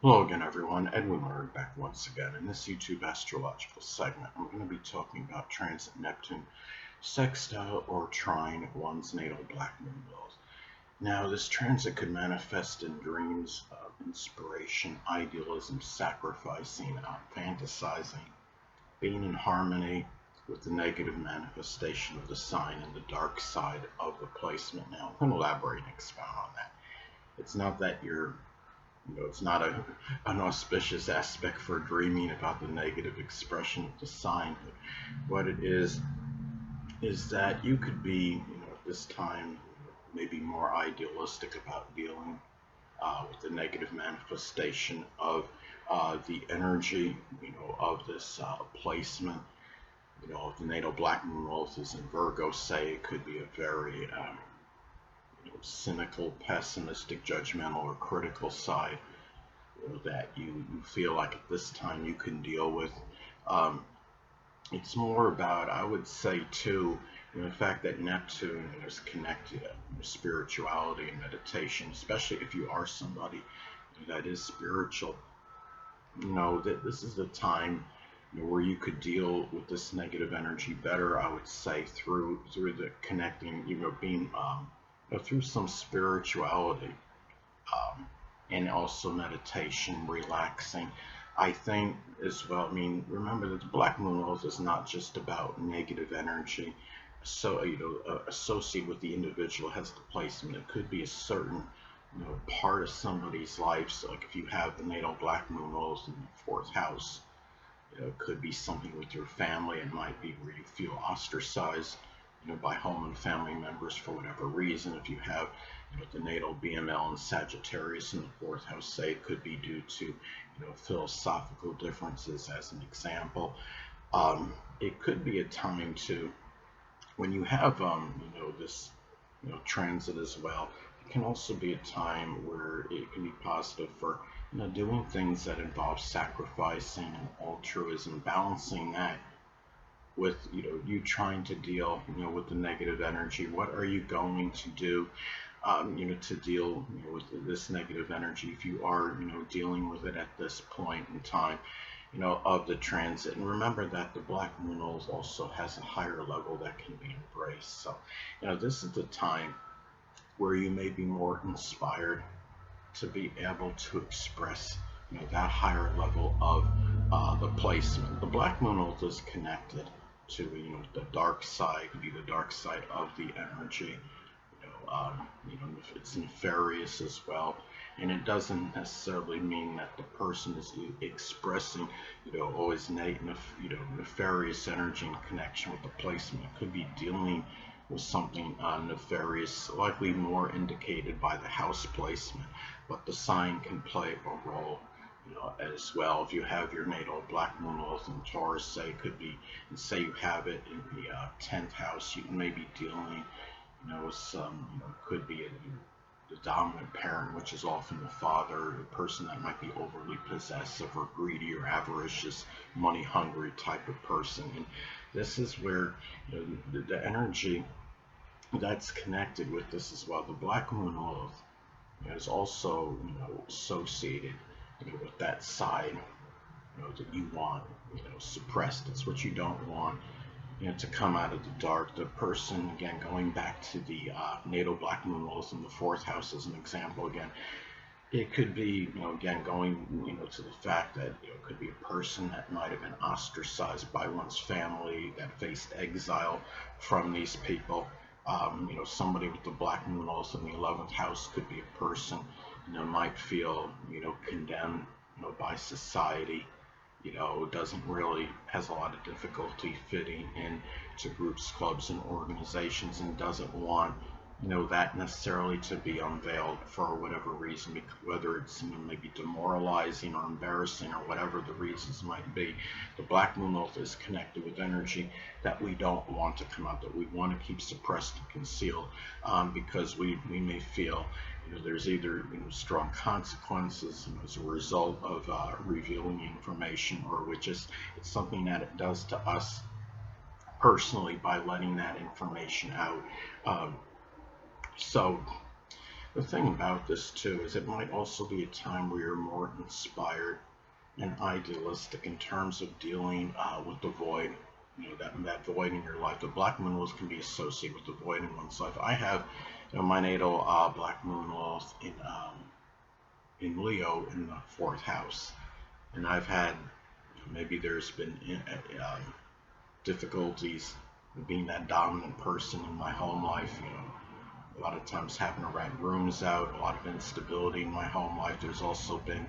Hello again, everyone. Edwin Learnard back once again. In this YouTube astrological segment, I'm going to be talking about transit Neptune Sextile or Trine, one's natal Black Moon Lilith. Now, this transit could manifest in dreams of inspiration, idealism, sacrificing, fantasizing, being in harmony with the negative manifestation of the sign and the dark side of the placement. Now, I'm going to elaborate and expound on that. It's not that it's not an auspicious aspect for dreaming about the negative expression of the sign. But what it is that you could be, at this time, maybe more idealistic about dealing with the negative manifestation of the energy, of this placement. If the natal Black Moon Lilith is in Virgo, say it could be a very cynical, pessimistic, judgmental, or critical side that you feel like at this time you can deal with. It's more about, I would say too, the fact that Neptune is connected to spirituality and meditation, especially if you are somebody that is spiritual. That this is the time where you could deal with this negative energy better, I would say, through the connecting, being through some spirituality, and also meditation, relaxing. I think as well, remember that the Black Moon Lilith is not just about negative energy, so associated with the individual has the placement. It could be a certain part of somebody's life. So like if you have the natal Black Moon Lilith in the 4th house, it could be something with your family. It might be where you feel ostracized by home and family members for whatever reason. If you have the natal BML and Sagittarius in the 4th house, say it could be due to philosophical differences, as an example. It could be a time to, when you have this transit as well, it can also be a time where it can be positive for doing things that involve sacrificing and altruism, balancing that with you trying to deal with the negative energy. What are you going to do to deal with this negative energy if you are dealing with it at this point in time of the transit? And remember that the Black Moon Lilith also has a higher level that can be embraced. So this is the time where you may be more inspired to be able to express that higher level of the placement. The Black Moon Lilith is connected to the dark side, could be the dark side of the energy. It's nefarious as well, and it doesn't necessarily mean that the person is expressing always nefarious energy in connection with the placement. It could be dealing with something nefarious, likely more indicated by the house placement, but the sign can play a role as well. If you have your natal Black Moon Lilith in Taurus, say it could be, and say you have it in the 10th house, you may be dealing with some, could be the dominant parent, which is often the father, a person that might be overly possessive or greedy or avaricious, money hungry type of person. And this is where the energy that's connected with this as well. The Black Moon Lilith is also associated with that side that you want suppressed. It's what you don't want to come out of the dark. The person, again, going back to the natal Black Moon Lilith in the 4th house as an example, again, it could be again going to the fact that it could be a person that might have been ostracized by one's family, that faced exile from these people. Somebody with the Black Moon Lilith in the 11th house could be a person might feel condemned by society, has a lot of difficulty fitting into groups, clubs, and organizations, and doesn't want that necessarily to be unveiled for whatever reason, whether it's maybe demoralizing or embarrassing or whatever the reasons might be. The Black Moon Lilith is connected with energy that we don't want to come out, that we want to keep suppressed and concealed, because we may feel there's either strong consequences as a result of revealing information, or it's something that it does to us personally by letting that information out. So The thing about this too is it might also be a time where you're more inspired and idealistic in terms of dealing with the void, that void in your life. The Black Moon Lilith can be associated with the void in one's life. I have, my natal Black Moon Lilith in Leo in the 4th house, and I've had, maybe there's been difficulties being that dominant person in my home life. A lot of times having to rent rooms out, a lot of instability in my home life. There's also been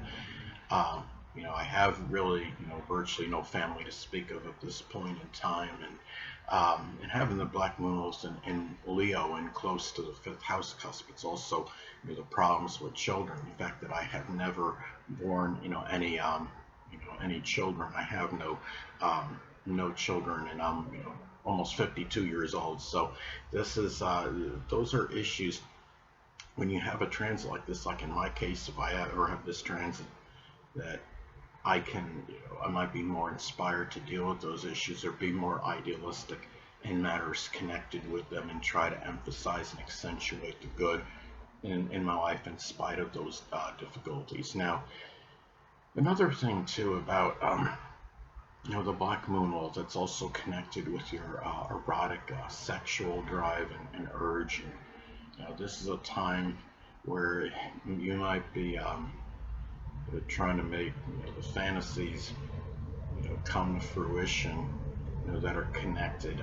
I have really, virtually no family to speak of at this point in time, and having the Black Moon Lilith in Leo and close to the 5th house cusp, it's also, the problems with children. The fact that I have never born, any children. I have no children, and I'm, almost 52 years old. So this is, those are issues when you have a transit like this. Like in my case, if I ever have this transit, that I can, I might be more inspired to deal with those issues or be more idealistic in matters connected with them, and try to emphasize and accentuate the good in my life in spite of those difficulties. Now, another thing too about the Black Moon Lilith, that's also connected with your erotic sexual drive and urge. And, this is a time where you might be trying to make the fantasies come to fruition, that are connected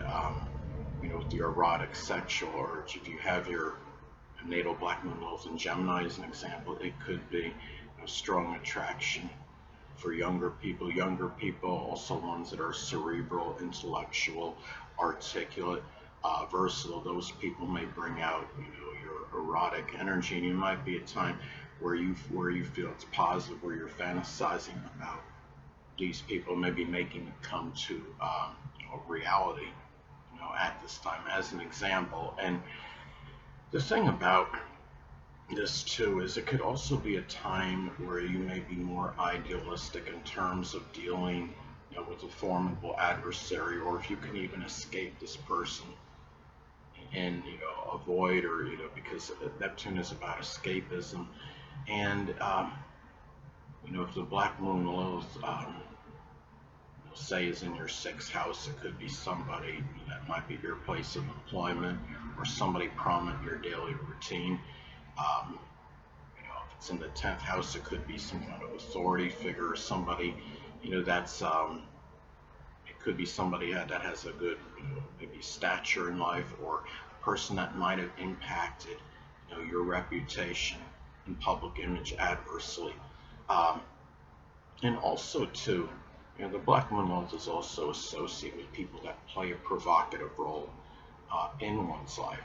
with the erotic sexual urge. If you have your natal Black Moon Lilith in Gemini as an example, it could be a strong attraction for younger people, also ones that are cerebral, intellectual, articulate, versatile. Those people may bring out your erotic energy, and you might be a time where you feel it's positive, where you're fantasizing about these people, maybe making it come to reality, at this time, as an example. And the thing about this too is it could also be a time where you may be more idealistic in terms of dealing with a formidable adversary, or if you can even escape this person and avoid, or because Neptune is about escapism. And if the Black Moon Lilith say is in your 6th house, it could be somebody that might be your place of employment, or somebody prominent in your daily routine. If it's in the 10th house, it could be some kind of authority figure, or somebody that's it could be somebody that has a good maybe stature in life, or a person that might have impacted your reputation and public image adversely. And also too, the Black Moon Lilith is also associated with people that play a provocative role in one's life.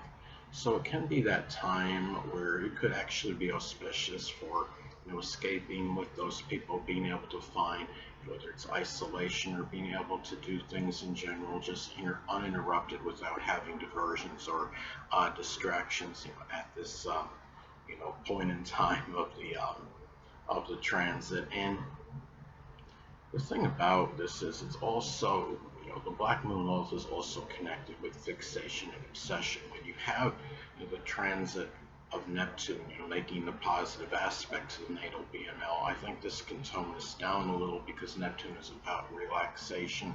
So it can be that time where it could actually be auspicious for escaping with those people, being able to find, whether it's isolation or being able to do things in general just uninterrupted without having diversions or distractions at this point in time of the transit. And the thing about this is, it's also, the Black Moon Lilith is also connected with fixation and obsession. When you have the transit of Neptune, making the positive aspect to the natal BML, I think this can tone this down a little, because Neptune is about relaxation,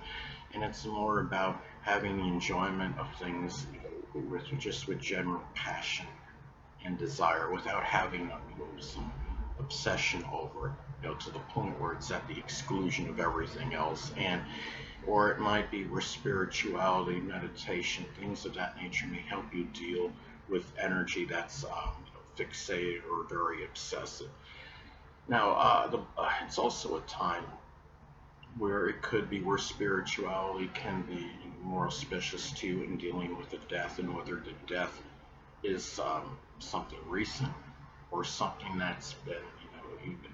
and it's more about having the enjoyment of things with general passion and desire, without having some obsession over it, to the point where it's at the exclusion of everything else. And or it might be where spirituality, meditation, things of that nature may help you deal with energy that's fixated or very obsessive. Now, it's also a time where it could be where spirituality can be more auspicious to you in dealing with the death, and whether the death is something recent or something that's been, you've been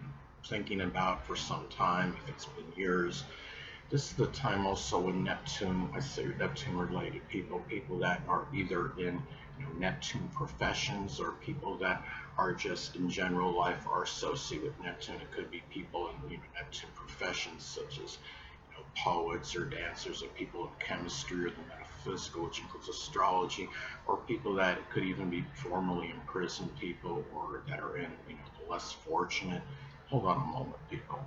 thinking about for some time, if it's been years. This is the time also when Neptune, I say Neptune related people that are either in Neptune professions, or people that are just in general life are associated with Neptune. It could be people in Neptune professions, such as poets or dancers, or people in chemistry or the metaphysical, which includes astrology, or people that could even be formerly imprisoned people, or that are in, the less fortunate. Hold on a moment, people.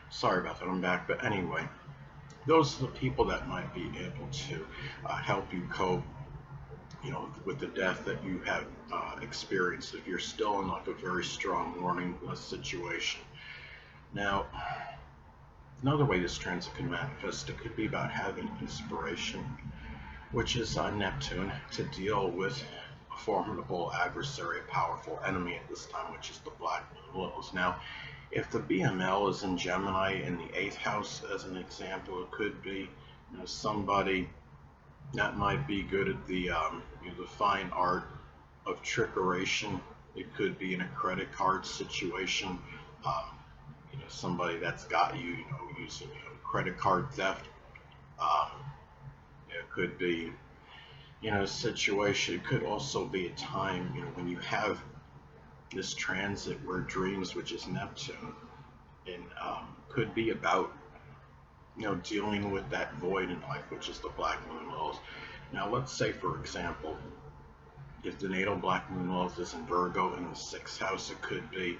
Sorry about that, I'm back. But anyway, those are the people that might be able to help you cope, with the death that you have experienced if you're still in like a very strong warningless situation. Now, another way this transit can manifest, it could be about having inspiration, which is Neptune, to deal with a formidable adversary, a powerful enemy at this time, which is the Black Moon Lilith. Now, if the BML is in Gemini in the 8th house, as an example, it could be somebody that might be good at the fine art of trickeration. It could be in a credit card situation. Somebody that's got you, using credit card theft. It could be, a situation. It could also be a time, when you have this transit where dreams, which is Neptune, and could be about, dealing with that void in life, which is the Black Moon Lilith. Now, let's say, for example, if the natal Black Moon Lilith is in Virgo in the 6th house, it could be,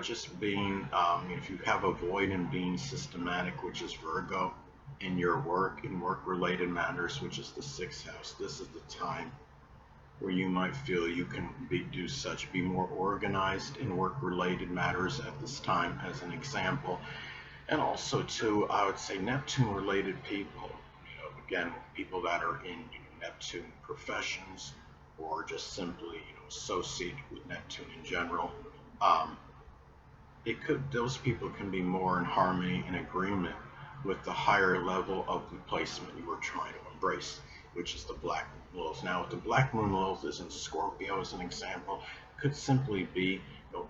just being, if you have a void in being systematic, which is Virgo, in your work, in work-related matters, which is the 6th house, this is the time where you might feel you can be more organized in work-related matters at this time, as an example. And also, too, I would say Neptune-related people, again, people that are in Neptune professions, or just simply, associated with Neptune in general. Those people can be more in harmony and agreement with the higher level of the placement you were trying to embrace, which is the Black Moon Lilith. Now, if the Black Moon Lilith is in Scorpio, as an example, could simply be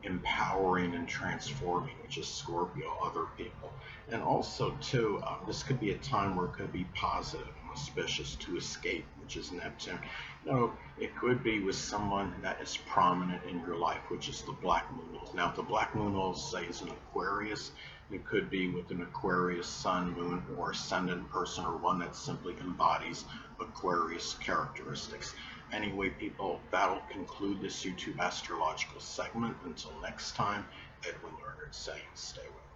empowering and transforming, which is Scorpio, other people. And also, too, this could be a time where it could be positive and auspicious to escape, which is Neptune. It could be with someone that is prominent in your life, which is the Black Moon Lilith. Now, if the Black Moon Lilith, say, is an Aquarius, it could be with an Aquarius sun, moon, or ascendant person, or one that simply embodies Aquarius characteristics. Anyway, people, that'll conclude this YouTube astrological segment. Until next time, Edwin Learnard saying stay with.